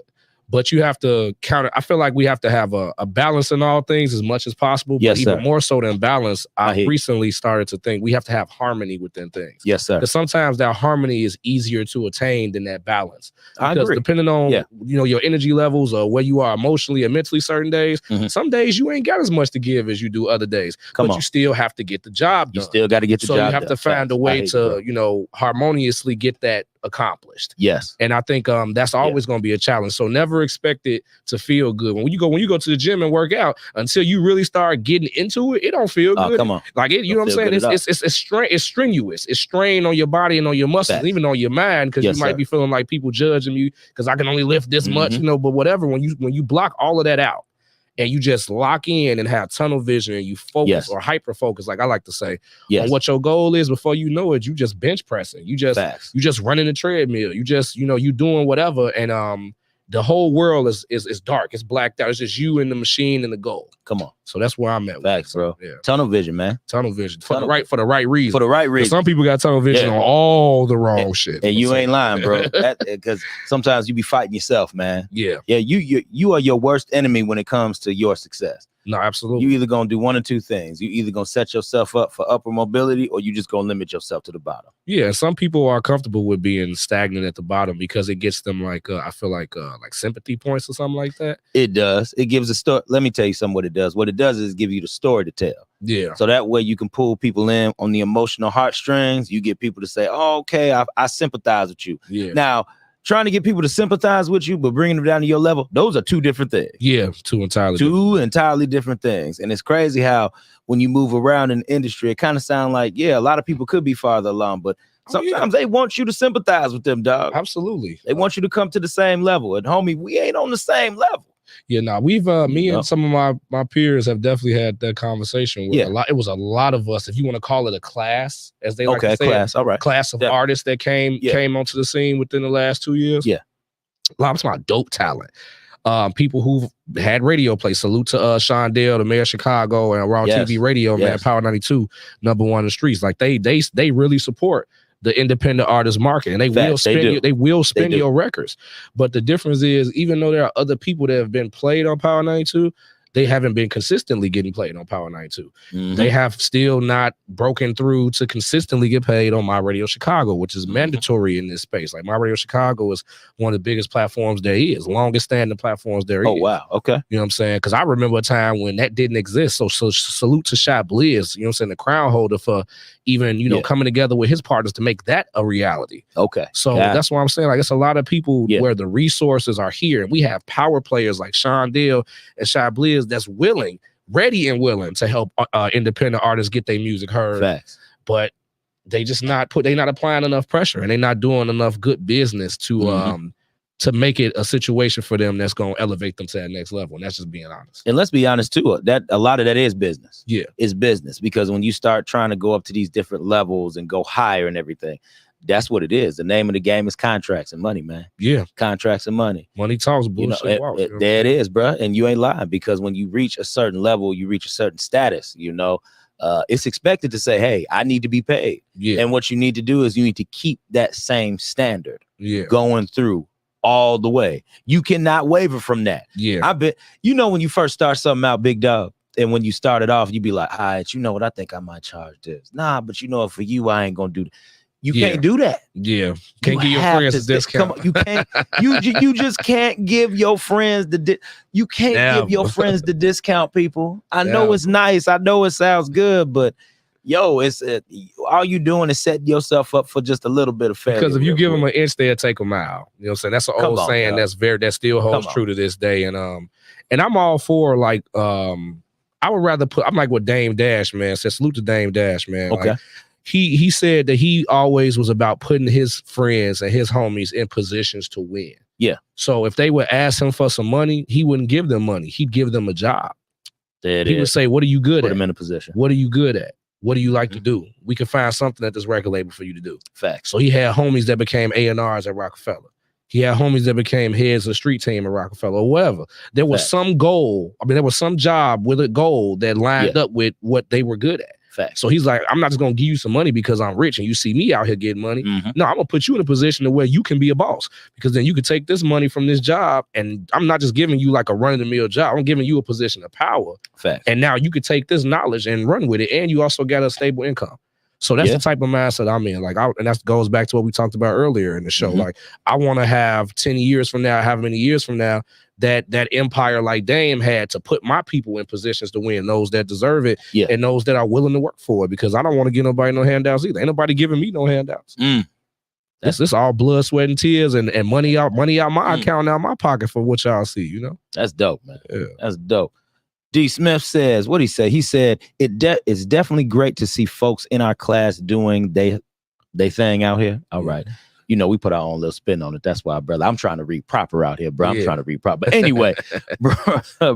but you have to counter. I feel like we have to have a balance in all things as much as possible. But even more so than balance, I recently started to think we have to have harmony within things. Yes, sir. Because sometimes that harmony is easier to attain than that balance. I because agree. Depending on your energy levels or where you are emotionally and mentally, certain days, some days you ain't got as much to give as you do other days. But you still have to get the job done. You still got to get the job done. So you have to find a way to harmoniously get that accomplished. Yes. And I think that's always going to be a challenge. So never expect it to feel good. When you go to the gym and work out, until you really start getting into it, it don't feel good. Come on. Like it, you know what I'm saying? It's strenuous. It's strain on your body and on your muscles, and even on your mind, because you might be feeling like people judging you because I can only lift this much, but whatever. When you block all of that out and you just lock in and have tunnel vision and you focus or hyper focus, like I like to say, on what your goal is, before you know it, you just bench pressing. You just running the treadmill. You just, you doing whatever. And the whole world is dark. It's blacked out. It's just you and the machine and the goal. Come on. So that's where I'm at. Facts, bro. Yeah. Tunnel vision, man. Tunnel vision. For the right reason. For the right reason. Some people got tunnel vision on all the wrong shit. And you ain't lying, bro. Because sometimes you be fighting yourself, man. Yeah. Yeah, you are your worst enemy when it comes to your success. No, absolutely. You either gonna do one or two things. You either gonna set yourself up for upper mobility, or you just gonna limit yourself to the bottom. Yeah, some people are comfortable with being stagnant at the bottom because it gets them like I feel like sympathy points or something like that. It does. It gives a story. Let me tell you something. What it does. What it does is give you the story to tell. Yeah. So that way you can pull people in on the emotional heartstrings. You get people to say, "Oh, okay, I sympathize with you." Yeah. Now, trying to get people to sympathize with you, but bringing them down to your level, those are two different things. Yeah, two entirely different things. And it's crazy how when you move around in the industry, it kind of sounds like, a lot of people could be farther along, but sometimes they want you to sympathize with them, dog. Absolutely. They want you to come to the same level. And homie, we ain't on the same level. Yeah, no, we've me and some of my peers have definitely had that conversation where it was a lot of us, if you want to call it a class, as they like to say, class. All right. Class of artists that came onto the scene within the last 2 years. Yeah. A lot of my dope talent. People who've had radio play. Salute to Sean Dale, the mayor of Chicago, and Raw TV Radio, man, Power 92, #1 in the streets. Like they really support the independent artist market, and they will spend your records. But the difference is, even though there are other people that have been played on Power 92, they haven't been consistently getting played on Power 92. They have still not broken through to consistently get paid on My Radio Chicago, which is mandatory in this space. Like My Radio Chicago is one of the biggest platforms there is, longest standing platforms there is. Oh, wow. Okay. You know what I'm saying? Because I remember a time when that didn't exist. So salute to Shy Blizz, you know what I'm saying, the crown holder, for even, coming together with his partners to make that a reality. Okay. So that's why I'm saying, like, it's a lot of people where the resources are here. And we have power players like Sean Dale and Shy Blizz that's ready and willing to help independent artists get their music heard. Facts. But they just not applying enough pressure, and they're not doing enough good business to make it a situation for them that's going to elevate them to that next level. And that's just being honest. And let's be honest too, that a lot of that is business. Yeah. It's business, because when you start trying to go up to these different levels and go higher and everything, that's what it is. The name of the game is contracts and money, man. Yeah. Contracts and money. Money talks, bullshit walks. There it is, bro. And you ain't lying, because when you reach a certain level, you reach a certain status, it's expected to say, hey, I need to be paid. Yeah. And what you need to do is you need to keep that same standard going through all the way. You cannot waver from that. Yeah. I bet, when you first start something out, big dog, and when you started off, you be like, all right, you know what, I think I might charge this. Nah, but for you, I ain't gonna do that. You can't do that. Yeah. Can't give your friends a discount. Come on, you can't. You just can't give your friends you can't give your friends the discount, people. I know it's nice. I know it sounds good, but it's all you doing is setting yourself up for just a little bit of failure. Because if you give them an inch, they'll take a mile. You know what I'm saying? That's an old saying that still holds true to this day. And I'm all for, like, I would rather I'm like with Dame Dash, man. So salute to Dame Dash, man. Okay. Like, he said that he always was about putting his friends and his homies in positions to win. Yeah. So if they would ask him for some money, he wouldn't give them money. He'd give them a job. He would say, what are you good Put at? him in a position. What are you good at? What do you like to do? We can find something at this record label for you to do. Facts. So he had homies that became A&Rs at Rockefeller. He had homies that became heads of the street team at Rockefeller or whatever. There was some goal. I mean, there was some job with a goal that lined up with what they were good at. Facts. So he's like, I'm not just going to give you some money because I'm rich and you see me out here getting money. No, I'm going to put you in a position to where you can be a boss, because then you could take this money from this job, and I'm not just giving you like a run-of-the-mill job. I'm giving you a position of power. Facts. And now you could take this knowledge and run with it, and you also got a stable income. So that's the type of mindset I'm in. Like, and that goes back to what we talked about earlier in the show. Like, I want to have 10 years from now, however many years from now, that empire like Dame had, to put my people in positions to win, those that deserve it, and those that are willing to work for it, because I don't want to give nobody no handouts either. Ain't nobody giving me no handouts. This all blood, sweat, and tears, and money out my account, out my pocket for what y'all see, you know? That's dope, man. Yeah. That's dope. D. Smith says, what'd he say? He said, it's definitely great to see folks in our class doing they thing out here. All right. You know, we put our own little spin on it. That's why, brother, I'm trying to read proper out here, bro. I'm trying to read proper. But anyway,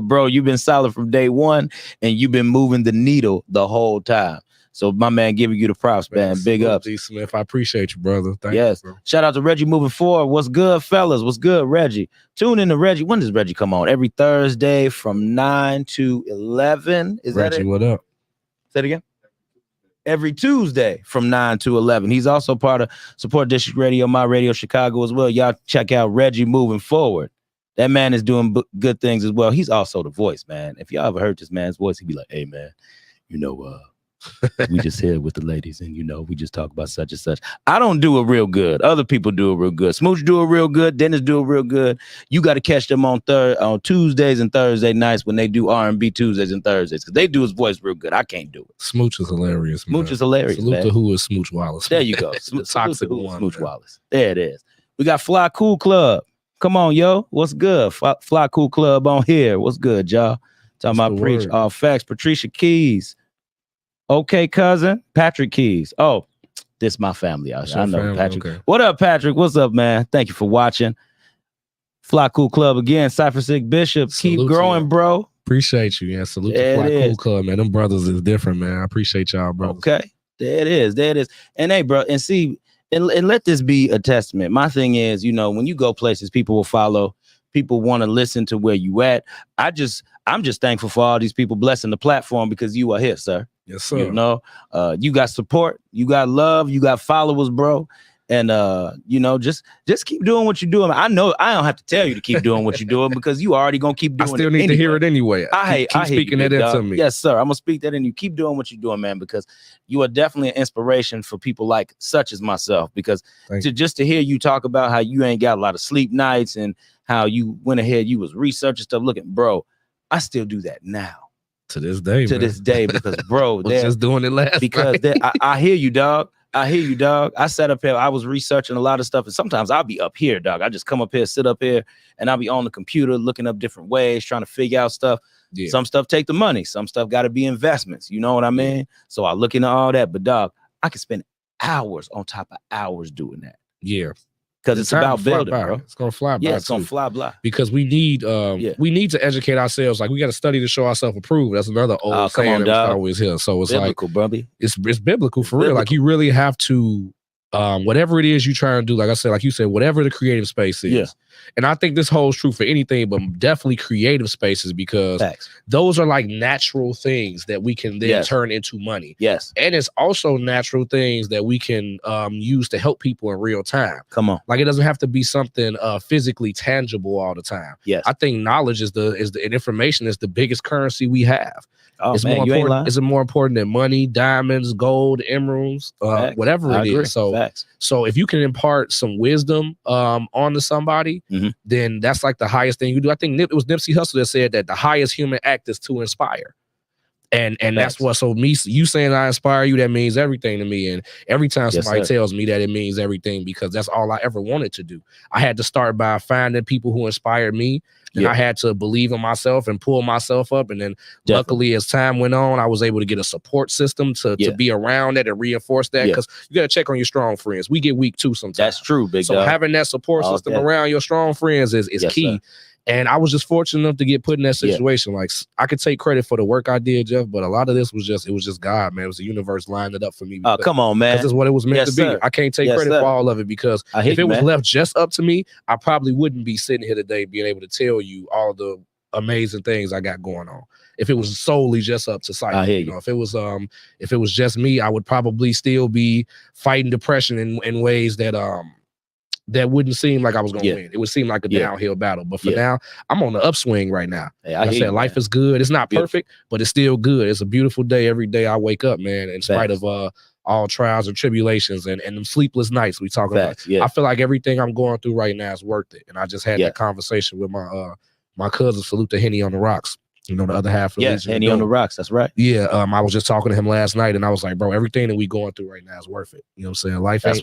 bro, you've been solid from day one, and you've been moving the needle the whole time. So my man, giving you the props, man. Big up. D. Smith, I appreciate you, brother. Thank you, bro. Shout out to Reggie moving forward. What's good, fellas? What's good, Reggie? Tune in to Reggie. When does Reggie come on? Every Thursday from 9 to 11. Is Reggie, that it? What up? Say it again. Every Tuesday from 9 to 11. He's also part of Support District Radio, My Radio Chicago as well. Y'all check out Reggie moving forward. That man is doing good things as well. He's also the voice, man. If y'all ever heard this man's voice, he'd be like, hey, man, you know, we just here with the ladies, and you know, we just talk about such and such. I don't do it real good. Other people do it real good. Smooch do it real good. Dennis do it real good. You got to catch them on Tuesdays and Thursday nights when they do R&B Tuesdays and Thursdays, because they do his voice real good. I can't do it. Smooch is hilarious. Smooch is hilarious. Salute to who is Smooch Wallace. There you go. Toxic one. Smooch Wallace. There it is. We got Fly Cool Club. Come on, yo. What's good? Fly Cool Club on here. What's good, y'all? Talking about preach all facts. Patricia Keys. Okay, cousin. Patrick Keys. Oh, this my family out here. I know Patrick. Okay. What up, Patrick? What's up, man? Thank you for watching. Fly Cool Club again. Cyphersick Bishop. Keep growing, bro. Appreciate you. Yeah, salute to Fly Cool Club, man. Them brothers is different, man. I appreciate y'all, bro. Okay. There it is. There it is. And hey, bro, and see, and let this be a testament. My thing is, you know, when you go places, people will follow. People want to listen to where you at. I'm just thankful for all these people blessing the platform, because you are here, sir. Yes, sir. You know, you got support, you got love, you got followers, bro. And you know, just keep doing what you're doing. I know I don't have to tell you to keep doing what you're doing, because you already gonna keep doing it. I still need to hear it anyway. I keep speaking that into me. Yes, sir. I'm gonna speak that in you. Keep doing what you're doing, man, because you are definitely an inspiration for people like such as myself. Because just to hear you talk about how you ain't got a lot of sleep nights and how you went ahead, you was researching stuff. Look at, bro, I still do that now. To this day, this day, because bro, they're just doing it last because I hear you, dog. I hear you, dog. I sat up here, I was researching a lot of stuff, and sometimes I'll be up here, dog. I just come up here, sit up here, and I'll be on the computer looking up different ways, trying to figure out stuff. Yeah. Some stuff take the money, some stuff got to be investments. You know what I mean? So I look into all that, but dog, I can spend hours on top of hours doing that. Yeah. Because it's about building, bro. It's gonna fly by. Yeah, it's gonna fly by. Because we need to educate ourselves. Like, we got to study to show ourselves approved. That's another old saying that always hear. So it's biblical, like, brother. It's biblical for real. Like, you really have to, whatever it is you trying to do. Like I said, like you said, whatever the creative space is. Yeah. And I think this holds true for anything, but definitely creative spaces, because those are like natural things that we can then turn into money. Yes. And it's also natural things that we can use to help people in real time. Come on. Like, it doesn't have to be something physically tangible all the time. Yes. I think knowledge and information is the biggest currency we have. Oh, it's man, more important. It's more important than money, diamonds, gold, emeralds, whatever it is. So if you can impart some wisdom onto somebody, then that's like the highest thing you do. I think it was Nipsey Hussle that said that the highest human act is to inspire. And that's what, so you saying I inspire you, that means everything to me. And every time somebody tells me that, it means everything, because that's all I ever wanted to do. I had to start by finding people who inspired me. And I had to believe in myself and pull myself up. And then luckily, as time went on, I was able to get a support system to be around that and reinforce that. Because you got to check on your strong friends. We get weak too sometimes. That's true, big So having that support system around your strong friends is key. Sir. And I was just fortunate enough to get put in that situation. Like, I could take credit for the work I did, Jeff, but a lot of this was just God, man. It was the universe lining it up for me. Oh, come on, man. Because it's what it was meant to be. I can't take credit for all of it, because if it was left just up to me, I probably wouldn't be sitting here today being able to tell you all the amazing things I got going on. If it was solely just up to Cypher, you know, if it was just me, I would probably still be fighting depression in ways that that wouldn't seem like I was gonna win. It would seem like a downhill battle. But for now, I'm on the upswing right now. Hey, like I said, life is good. It's not perfect, but it's still good. It's a beautiful day every day I wake up, man, in spite of all trials and tribulations and them sleepless nights we talk about. I feel like everything I'm going through right now is worth it. And I just had that conversation with my cousin, Salute to Henny on the Rocks. You know, the other half of Henny on the Rocks. That's right. Yeah. I was just talking to him last night, and I was like, bro, everything that we going through right now is worth it. You know what I'm saying?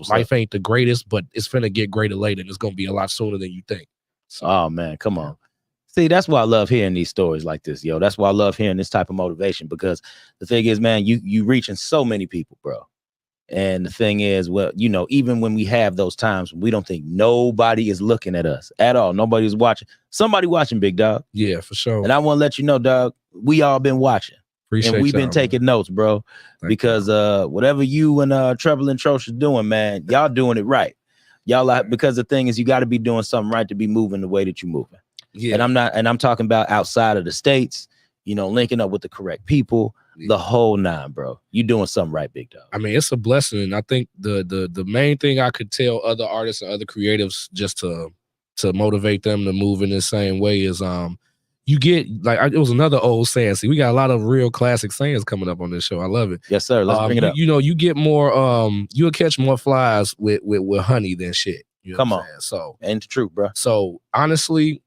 Life ain't the greatest, but it's finna get greater later, and it's gonna be a lot sooner than you think. So, oh man, come on. See, that's why I love hearing these stories like this, yo. That's why I love hearing this type of motivation, because the thing is, man, you reaching so many people, bro. And the thing is, well, you know, even when we have those times, we don't think nobody is looking at us at all. Nobody's watching. Somebody watching, big dog. Yeah, for sure. And I want to let you know, dog, we all been watching. Appreciate and we've been taking notes, bro. Because whatever you and Treble and Trosh is doing, man, y'all doing it right. Y'all like, because the thing is, you got to be doing something right to be moving the way that you're moving. Yeah. And I'm talking about outside of the states, you know, linking up with the correct people. The whole nine, bro. You doing something right, big dog. I mean, it's a blessing. And I think the main thing I could tell other artists and other creatives just to motivate them to move in the same way is you get, like, it was another old saying. See, we got a lot of real classic sayings coming up on this show. I love it. Yes, sir. Let's bring it up. You know, you get more you'll catch more flies with honey than shit. You know Come on. So ain't the truth, bro. So honestly,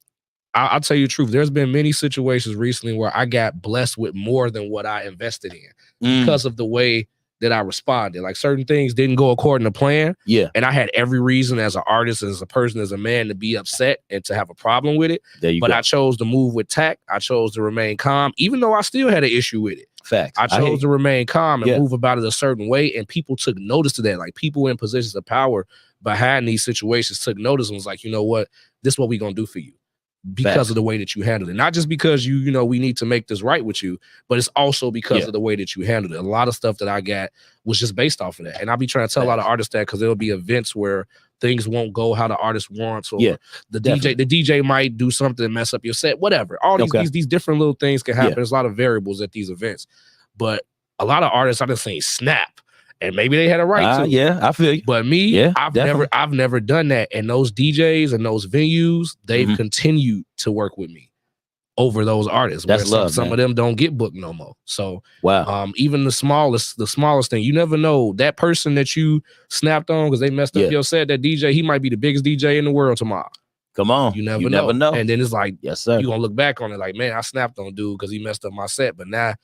I'll tell you the truth. There's been many situations recently where I got blessed with more than what I invested in because of the way that I responded. Like, certain things didn't go according to plan. Yeah. And I had every reason as an artist, as a person, as a man, to be upset and to have a problem with it. But I chose to move with tact. I chose to remain calm, even though I still had an issue with it. Facts. I chose to remain calm and move about it a certain way. And people took notice to that. Like, people in positions of power behind these situations took notice and was like, you know what? This is what we're going to do for you. Because of the way that you handled it. Not just because you know, we need to make this right with you, but it's also because of the way that you handled it. A lot of stuff that I got was just based off of that. And I'll be trying to tell a lot of artists that, because there'll be events where things won't go how the artist wants, or the DJ might do something and mess up your set, whatever. All these different little things can happen. There's a lot of variables at these events. But a lot of artists, I just saying snap. And maybe they had a right to. Yeah, I feel you. But me, I've never done that. And those DJs and those venues, they've continued to work with me over those artists. That's love. Some of them don't get booked no more. So wow. Even the smallest thing, you never know. That person that you snapped on because they messed up your set, that DJ, he might be the biggest DJ in the world tomorrow. Come on. You never know. And then it's like, yes, sir. You're gonna look back on it like, man, I snapped on dude because he messed up my set. But now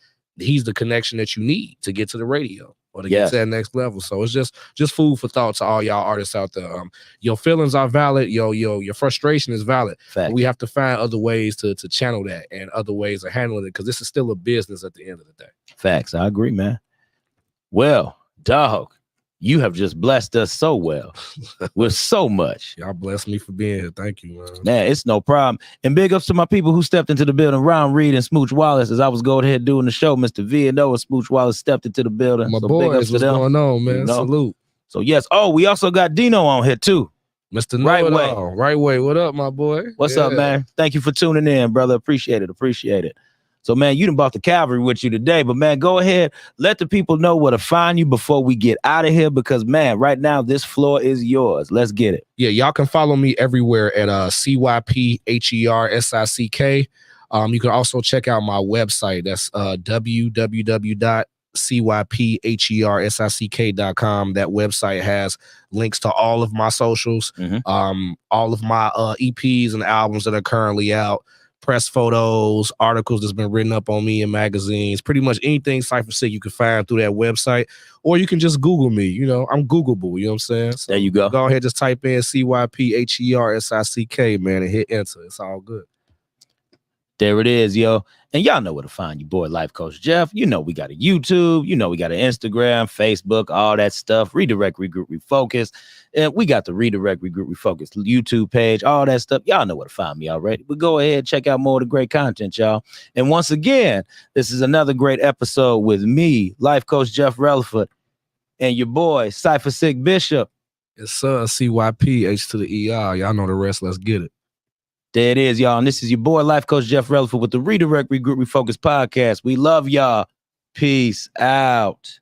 he's the connection that you need to get to the radio or to get to that next level. So it's just food for thought to all y'all artists out there. Your feelings are valid. Your frustration is valid. We have to find other ways to channel that and other ways of handling it, because this is still a business at the end of the day. Facts. I agree, man. Well, dog, you have just blessed us so well with so much. Y'all blessed me for being here. Thank you, man. Man, it's no problem. And big ups to my people who stepped into the building. Ron Reed and Smooch Wallace. As I was going ahead doing the show, Mr. V and and Smooch Wallace stepped into the building. My boys, what's going on, man? You know? Salute. So yes. Oh, we also got Dino on here too. Mr. Right Way. Right Way. What up, my boy? What's up, man? Thank you for tuning in, brother. Appreciate it. Appreciate it. So, man, you done brought the cavalry with you today. But, man, go ahead. Let the people know where to find you before we get out of here. Because, man, right now, this floor is yours. Let's get it. Yeah, y'all can follow me everywhere at CYPHERSICK. You can also check out my website. That's www.cyphersick.com. That website has links to all of my socials, all of my EPs and albums that are currently out. Press photos, articles that's been written up on me in magazines, pretty much anything Cyphersick you can find through that website, or you can just Google me. You know, I'm Googleable. You know what I'm saying? So there you go. Go ahead, just type in CYPHERSICK, man, and hit enter. It's all good. There it is, yo. And y'all know where to find your boy, Life Coach Jeff. You know we got a YouTube. You know we got an Instagram, Facebook, all that stuff. Redirect, Regroup, Refocus. And we got the Redirect, Regroup, Refocus YouTube page, all that stuff. Y'all know where to find me already. But go ahead, check out more of the great content, y'all. And once again, this is another great episode with me, Life Coach Jeff Relaford, and your boy, Cyphersick Bishop. Yes, sir. CYP, H to the ER. Y'all know the rest. Let's get it. There it is, y'all. And this is your boy, Life Coach Jeff Relaford with the Redirect, Regroup, Refocus podcast. We love y'all. Peace out.